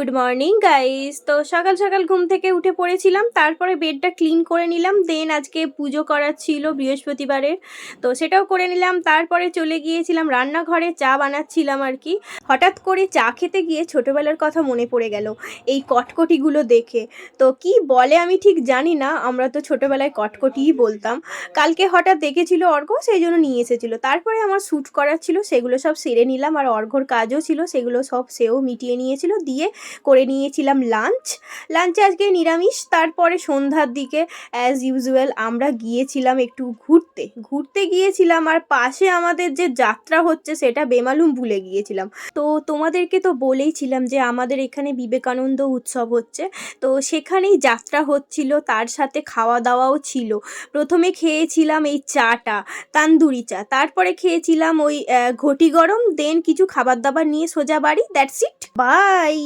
Good morning guys. তো সকাল সকাল ঘুম থেকে উঠে পড়েছিলাম, তারপরে বেডটা ক্লিন করে নিলাম। দেন আজকে পুজো করার ছিল বৃহস্পতিবারের, তো সেটাও করে নিলাম। তারপরে চলে গিয়েছিলাম রান্নাঘরে, চা বানাচ্ছিলাম আর কি। হঠাৎ করে চা খেতে গিয়ে ছোটোবেলার কথা মনে পড়ে গেল এই কটকটিগুলো দেখে। তো কি বলে আমি ঠিক জানি না, আমরা তো ছোটোবেলায় কটকটিই বলতাম। কালকে হঠাৎ দেখেছিল অর্ঘ, সেই জন্য নিয়ে এসেছিলো। তারপরে আমার শ্যুট করার ছিল, সেগুলো সব সেরে নিলাম। আর অর্ঘর কাজও ছিল, সেগুলো সব সেও মিটিয়ে নিয়েছিল। দিয়ে করে নিয়েছিলাম লাঞ্চে আজকে নিরামিষ। তারপরে সন্ধ্যার দিকে অ্যাজ ইউজুয়াল আমরা গিয়েছিলাম একটু ঘুরতে গিয়েছিলাম। আর পাশে আমাদের যে যাত্রা হচ্ছে সেটা বেমালুম ভুলে গিয়েছিলাম। তো তোমাদেরকে তো বলেইছিলাম যে আমাদের এখানে বিবেকানন্দ উৎসব হচ্ছে, তো সেখানেই যাত্রা হচ্ছিল, তার সাথে খাওয়া দাওয়াও ছিল। প্রথমে খেয়েছিলাম এই চাটা, তান্দুরি চা। তারপরে খেয়েছিলাম ওই ঘটি গরম। দেন কিছু খাবার দাবার নিয়ে সোজা বাড়ি। That's it, by.